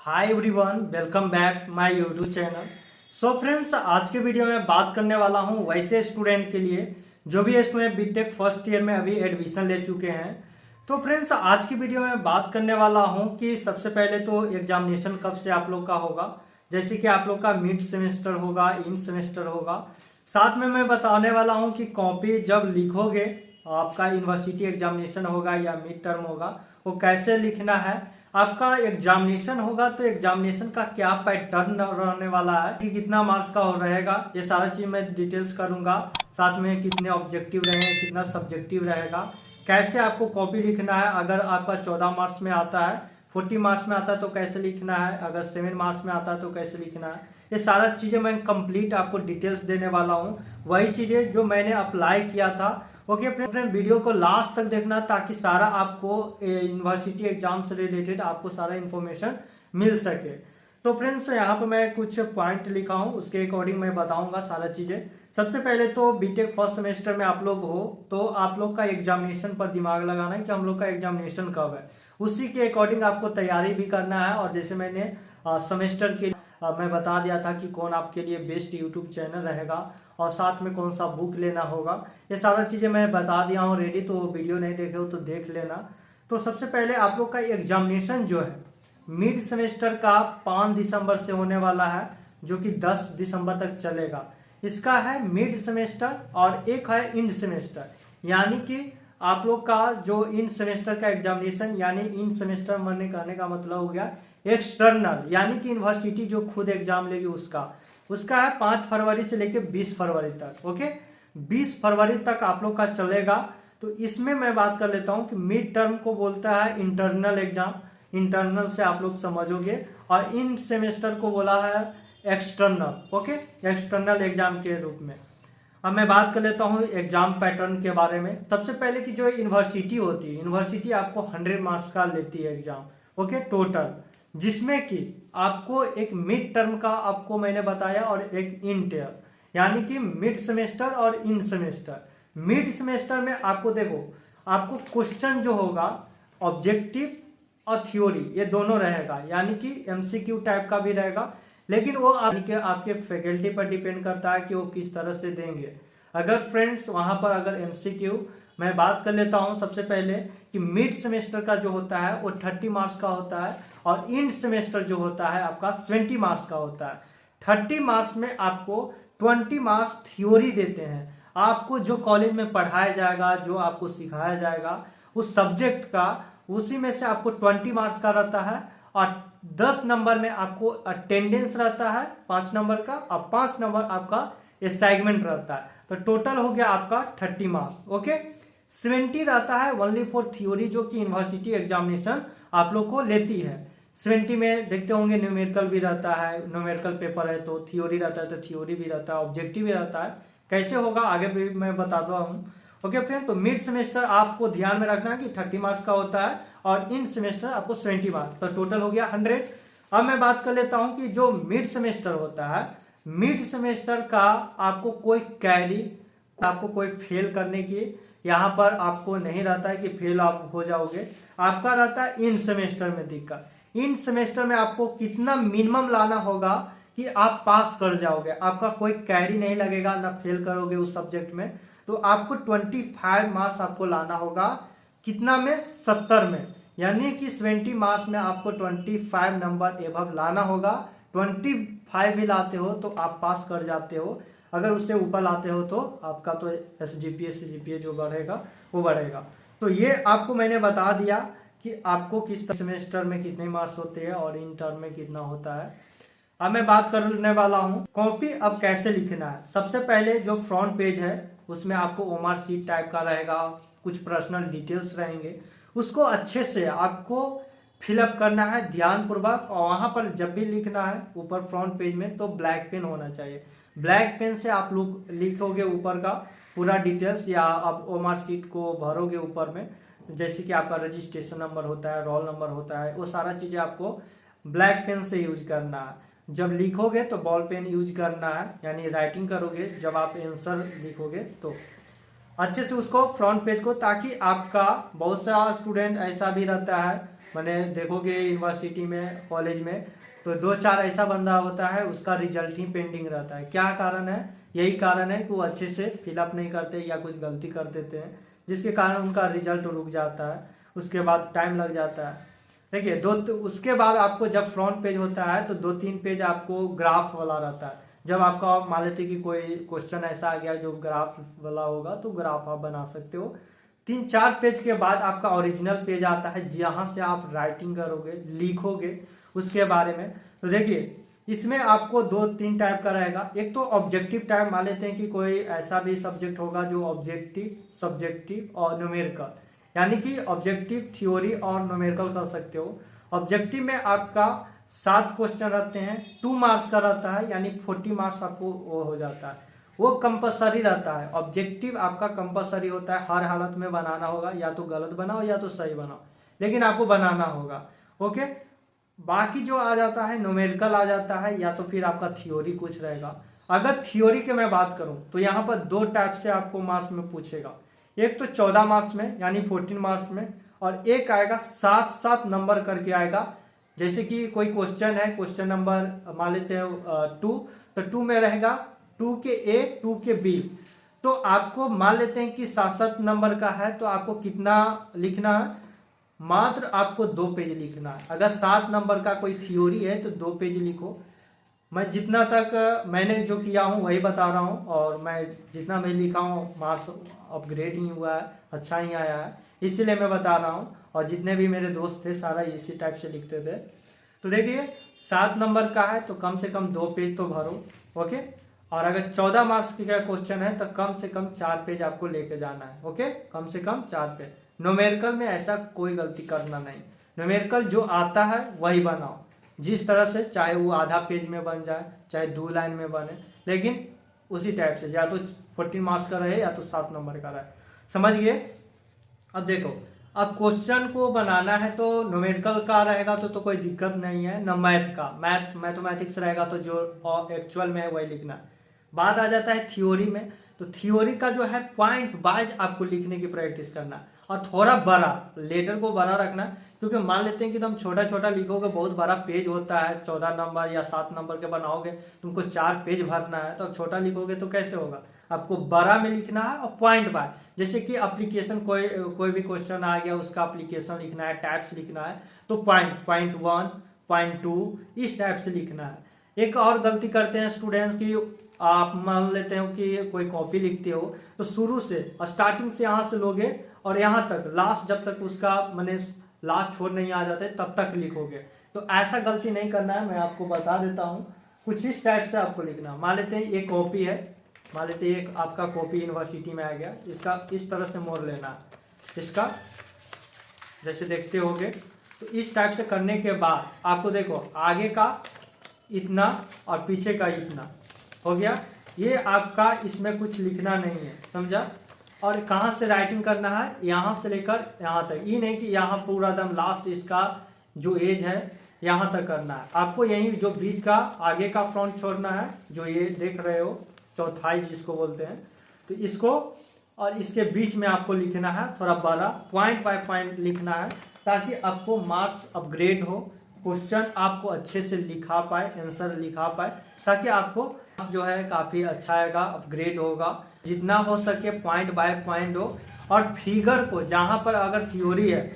Hi everyone, welcome back my YouTube channel. So friends, आज के video में बात करने वाला हूं वैसे स्टूडेंट के लिए जो भी स्टूडेंट बीटेक फर्स्ट ईयर में अभी एडमिशन ले चुके हैं। तो फ्रेंड्स, आज की वीडियो में बात करने वाला हूं कि सबसे पहले तो एग्जामिनेशन कब से आप लोग का होगा। जैसे कि आप लोग का मिड सेमेस्टर होगा, इन सेमेस्टर होगा। साथ में मैं बताने वाला हूँ कि कॉपी जब लिखोगे, आपका यूनिवर्सिटी एग्जामिनेशन होगा या मिड टर्म होगा, वो कैसे लिखना है। आपका एग्जामिनेशन होगा तो एग्जामिनेशन का क्या पैटर्न रहने वाला है, कि कितना मार्क्स का हो रहेगा, ये सारा चीज मैं डिटेल्स करूंगा। साथ में कितने ऑब्जेक्टिव रहेंगे, कितना सब्जेक्टिव रहेगा, कैसे आपको कॉपी लिखना है। अगर आपका 14 मार्क्स में आता है, 40 मार्क्स में आता है तो कैसे लिखना है, अगर 7 मार्क्स में आता है तो कैसे लिखना है। ये सारा चीजें मैं कंप्लीट आपको डिटेल्स देने वाला हूँ, वही चीजें जो मैंने अप्लाई किया था। ओके फ्रेंड, वीडियो को लास्ट तक देखना ताकि सारा आपको यूनिवर्सिटी एग्जाम से रिलेटेड आपको सारा इन्फॉर्मेशन मिल सके। तो फ्रेंड्स, यहाँ पे मैं कुछ पॉइंट लिखा हूँ, उसके अकॉर्डिंग मैं बताऊंगा सारा चीजें। सबसे पहले तो बीटेक फर्स्ट सेमेस्टर में आप लोग हो तो आप लोग का एग्जामिनेशन पर दिमाग लगाना है कि हम लोग का एग्जामिनेशन कब है। उसी के अकॉर्डिंग आपको तैयारी भी करना है। और जैसे मैंने सेमेस्टर के मैं बता दिया था कि कौन आपके लिए बेस्ट यूट्यूब चैनल रहेगा और साथ में कौन सा बुक लेना होगा, ये सारा चीज़ें मैं बता दिया हूँ रेडी। तो वीडियो नहीं देखे हो तो देख लेना। तो सबसे पहले आप लोग का एग्जामिनेशन जो है मिड सेमेस्टर का 5 दिसंबर से होने वाला है, जो कि 10 दिसंबर तक चलेगा। इसका है मिड सेमेस्टर और एक है इंड सेमेस्टर। यानी कि आप लोग का जो इन सेमेस्टर का एग्जामिनेशन, यानी इन सेमेस्टर मरने कहने का मतलब हो गया एक्सटर्नल, यानी कि यूनिवर्सिटी जो खुद एग्जाम लेगी उसका है 5 फरवरी से लेके 20 फरवरी तक। ओके, 20 फरवरी तक आप लोग का चलेगा। तो इसमें मैं बात कर लेता हूं कि मिड टर्म को बोलता है इंटरनल एग्जाम, इंटरनल से आप लोग समझोगे। और इन सेमेस्टर को बोला है एक्सटर्नल। ओके, एक्सटर्नल एग्जाम के रूप में। अब मैं बात कर लेता हूँ एग्जाम पैटर्न के बारे में। सबसे पहले की जो यूनिवर्सिटी होती है, यूनिवर्सिटी आपको 100 मार्क्स का लेती है एग्जाम। ओके, टोटल, जिसमें कि आपको एक मिड टर्म का आपको मैंने बताया और एक इंटर, यानी कि मिड सेमेस्टर और इन सेमेस्टर। मिड सेमेस्टर में आपको देखो, आपको क्वेश्चन जो होगा ऑब्जेक्टिव और थ्योरी, ये दोनों रहेगा, यानी कि एमसीक्यू टाइप का भी रहेगा। लेकिन वो आपके फैकल्टी पर डिपेंड करता है कि वो किस तरह से देंगे। अगर फ्रेंड्स वहां पर अगर एमसीक्यू मैं बात कर लेता हूं सबसे पहले कि मिड सेमेस्टर का जो होता है वो 30 मार्क्स का होता है और इंड सेमेस्टर जो होता है आपका 70 मार्क्स का होता है। 30 मार्क्स में आपको 20 मार्क्स थ्योरी देते हैं। आपको जो कॉलेज में पढ़ाया जाएगा, जो आपको सिखाया जाएगा उस सब्जेक्ट का, उसी में से आपको 20 मार्क्स का रहता है। और 10 नंबर में आपको अटेंडेंस रहता है 5 नंबर का, और 5 नंबर आपका असाइनमेंट रहता है। तो टोटल हो गया आपका 30 मार्क्स। ओके, 70 रहता है ओनली फॉर थ्योरी, जो कि यूनिवर्सिटी एग्जामिनेशन आप लोग को लेती है। 70 में देखते होंगे न्यूमेरिकल भी रहता है, न्यूमेरिकल पेपर है तो थ्योरी रहता है, तो थ्योरी भी रहता है, ऑब्जेक्टिव भी रहता है। कैसे होगा आगे भी मैं बताता हूँ। ओके फ्रेंड, तो मिड सेमेस्टर आपको ध्यान में रखना है कि 30 मार्क्स का होता है और इन सेमेस्टर आपको 70 मार्क्स, तो टोटल हो गया 100। अब मैं बात कर लेता हूं कि जो मिड सेमेस्टर होता है, मिड सेमेस्टर का आपको कोई कैरी, आपको कोई फेल करने की यहाँ पर आपको नहीं रहता है कि फेल आप हो जाओगे। आपका रहता है इन सेमेस्टर में दिक्कत। इन सेमेस्टर में आपको कितना मिनिमम लाना होगा कि आप पास कर जाओगे। आपका कोई कैरी नहीं लगेगा, ना फेल करोगे उस सब्जेक्ट में। तो आपको 25 मार्क्स आपको लाना होगा। कितना में? 70 में। यानी कि 70 मार्क्स में आपको 25 नंबर एभव लाना होगा। 25 भी लाते हो तो आप पास कर जाते हो। अगर उससे ऊपर लाते हो तो आपका तो एसजीपीए जो बढ़ेगा वो बढ़ेगा। तो ये आपको मैंने बता दिया कि आपको किस सेमेस्टर में कितने मार्क्स होते हैं और इन टर्म में कितना होता है। अब मैं बात करने वाला हूँ कॉपी अब कैसे लिखना है। सबसे पहले जो फ्रंट पेज है उसमें आपको ओमार सीट टाइप का रहेगा, कुछ पर्सनल डिटेल्स रहेंगे, उसको अच्छे से आपको फिलअप करना है ध्यान पूर्वक। और वहां पर जब भी लिखना है ऊपर फ्रंट पेज में तो ब्लैक पेन होना चाहिए। ब्लैक पेन से आप लोग लिखोगे ऊपर का पूरा डिटेल्स, या आप ओमार सीट को भरोगे ऊपर में, जैसे कि आपका रजिस्ट्रेशन नंबर होता है, रोल नंबर होता है, वो सारा चीजें आपको ब्लैक पेन से यूज करना है। जब लिखोगे तो बॉल पेन यूज करना है, यानी राइटिंग करोगे जब आप आंसर लिखोगे तो अच्छे से उसको फ्रंट पेज को, ताकि आपका बहुत सा स्टूडेंट ऐसा भी रहता है मैंने देखोगे यूनिवर्सिटी में, कॉलेज में, तो 2-4 ऐसा बंदा होता है उसका रिजल्ट ही पेंडिंग रहता है। क्या कारण है? यही कारण है कि वो अच्छे से फिलअप नहीं करते या कुछ गलती कर देते हैं, जिसके कारण उनका रिजल्ट रुक जाता है, उसके बाद टाइम लग जाता है। देखिए उसके बाद आपको जब फ्रंट पेज होता है तो 2-3 पेज आपको ग्राफ वाला रहता है। जब आपका मान लेते कि कोई क्वेश्चन ऐसा आ गया जो ग्राफ वाला होगा तो ग्राफ आप बना सकते हो। 3-4 पेज के बाद आपका ओरिजिनल पेज आता है जहाँ से आप राइटिंग करोगे, लिखोगे उसके बारे में। तो देखिए इसमें आपको 2-3 टाइप का रहेगा। एक तो ऑब्जेक्टिव टाइप, मान लेते हैं कि कोई ऐसा भी सब्जेक्ट होगा जो ऑब्जेक्टिव, सब्जेक्टिव और न्यूमेरिकल, यानी कि ऑब्जेक्टिव, थ्योरी और न्यूमेरिकल कर सकते हो। ऑब्जेक्टिव में आपका 7 क्वेश्चन रहते हैं, 2 मार्क्स का रहता है, यानी 40 मार्क्स आपको वो हो जाता है। वो कंपलसरी रहता है। ऑब्जेक्टिव आपका कंपलसरी होता है, हर हालत में बनाना होगा, या तो गलत बनाओ या तो सही बनाओ, लेकिन आपको बनाना होगा। ओके, बाकी जो आ जाता है न्यूमेरिकल आ जाता है, या तो फिर आपका थ्योरी कुछ रहेगा। अगर थ्योरी की मैं बात करूं तो यहाँ पर 2 टाइप से आपको मार्क्स में पूछेगा। एक तो 14 मार्क्स में यानी 14 मार्क्स में, और एक आएगा 7-7 नंबर करके आएगा। जैसे कि कोई क्वेश्चन है, क्वेश्चन नंबर मान लेते हैं 2, तो 2 में रहेगा 2 के ए 2 के बी। तो आपको मान लेते हैं कि 7-7 नंबर का है, तो आपको कितना लिखना है? मात्र आपको 2 पेज लिखना है। अगर 7 नंबर का कोई थ्योरी है तो 2 पेज लिखो। मैं जितना तक मैंने जो किया हूँ वही बता रहा हूँ, और मैं जितना मैं लिखा हूँ मार्क्स अपग्रेड ही हुआ है, अच्छा ही आया है, इसीलिए मैं बता रहा हूँ। और जितने भी मेरे दोस्त थे सारा इसी टाइप से लिखते थे। तो देखिए 7 नंबर का है तो कम से कम 2 पेज तो भरो। ओके, और अगर 14 मार्क्स की का क्वेश्चन है तो कम से कम 4 पेज आपको लेके जाना है। ओके, कम से कम 4 पेज। न्यूमेरिकल में ऐसा कोई गलती करना नहीं, न्यूमेरिकल जो आता है वही बनाओ, जिस तरह से, चाहे वो आधा पेज में बन जाए, चाहे 2 लाइन में बने, लेकिन उसी टाइप से, या तो 14 मार्क्स का रहे या तो 7 नंबर का रहे। समझ गए? अब देखो, अब क्वेश्चन को बनाना है तो न्यूमेरिकल का रहेगा तो कोई दिक्कत नहीं है, न मैथ का, मैथमेटिक्स रहेगा तो जो एक्चुअल में है वही लिखना है। बात आ जाता है थ्योरी में, तो थ्योरी का जो है पॉइंट वाइज आपको लिखने की प्रैक्टिस करना है, और थोड़ा बड़ा, लेटर को बड़ा रखना, क्योंकि मान लेते हैं कि तुम छोटा छोटा लिखोगे, बहुत बड़ा पेज होता है, 14 नंबर या 7 नंबर के बनाओगे, तुमको 4 पेज भरना है, तो छोटा लिखोगे तो कैसे होगा? आपको बड़ा में लिखना है और पॉइंट बाय। जैसे कि एप्लीकेशन, कोई भी क्वेश्चन आ गया उसका एप्लीकेशन लिखना है, टाइप्स लिखना है, तो पॉइंट 1, पॉइंट 2 इस टाइप से लिखना है। एक और गलती करते हैं स्टूडेंट की, आप मान लेते हो कि कोई कॉपी लिखते हो तो शुरू से, स्टार्टिंग से यहाँ से लोगे और यहाँ तक लास्ट, जब तक उसका मैंने लास्ट छोड़ नहीं आ जाते तब तक लिखोगे। तो ऐसा गलती नहीं करना है, मैं आपको बता देता हूँ। कुछ इस टाइप से आपको लिखना। मान लेते हैं एक कॉपी है, मान लेते हैं एक आपका कॉपी यूनिवर्सिटी में आ गया, इसका इस तरह से मोड़ लेना है, इसका जैसे देखते होगे। तो इस टाइप से करने के बाद आपको देखो आगे का इतना और पीछे का इतना हो गया। ये आपका इसमें कुछ लिखना नहीं है, समझा? और कहाँ से राइटिंग करना है? यहाँ से लेकर यहाँ तक, ये नहीं कि यहाँ पूरा दम लास्ट इसका जो एज है यहाँ तक करना है। आपको यही जो बीच का आगे का फ्रंट छोड़ना है, जो ये देख रहे हो चौथाई जिसको बोलते हैं, तो इसको और इसके बीच में आपको लिखना है, थोड़ा बड़ा पॉइंट बाय पॉइंट लिखना है, ताकि आपको मार्क्स अपग्रेड हो, क्वेश्चन आपको अच्छे से लिखा पाए, आंसर लिखा पाए, ताकि आपको जो है काफ़ी अच्छा आएगा, अपग्रेड होगा। जितना हो सके पॉइंट बाय पॉइंट हो। और फिगर को, जहाँ पर अगर थ्योरी है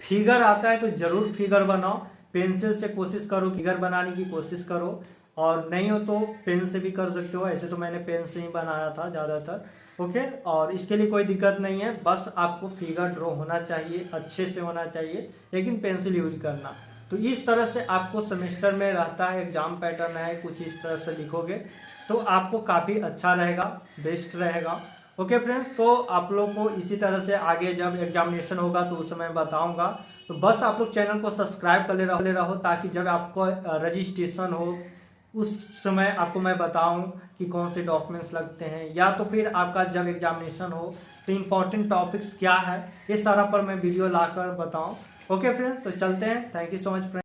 फिगर आता है तो ज़रूर फिगर बनाओ, पेंसिल से कोशिश करो, फिगर बनाने की कोशिश करो, और नहीं हो तो पेन से भी कर सकते हो। ऐसे तो मैंने पेन से ही बनाया था ज़्यादातर। ओके, और इसके लिए कोई दिक्कत नहीं है, बस आपको फिगर ड्रॉ होना चाहिए, अच्छे से होना चाहिए, लेकिन पेंसिल यूज करना। तो इस तरह से आपको सेमेस्टर में रहता है, एग्जाम पैटर्न है, कुछ इस तरह से लिखोगे तो आपको काफ़ी अच्छा रहेगा, बेस्ट रहेगा। ओके फ्रेंड्स, तो आप लोग को इसी तरह से आगे जब एग्जामिनेशन होगा तो उस समय बताऊंगा। तो बस आप लोग चैनल को सब्सक्राइब कर ले रहो, ताकि जब आपको रजिस्ट्रेशन हो उस समय आपको मैं बताऊं कि कौन से डॉक्यूमेंट्स लगते हैं, या तो फिर आपका जब एग्जामिनेशन हो तो इम्पोर्टेंट टॉपिक्स क्या है, ये सारा पर मैं वीडियो लाकर बताऊं। ओके फ्रेंड्स, तो चलते हैं। Thank you so much friends.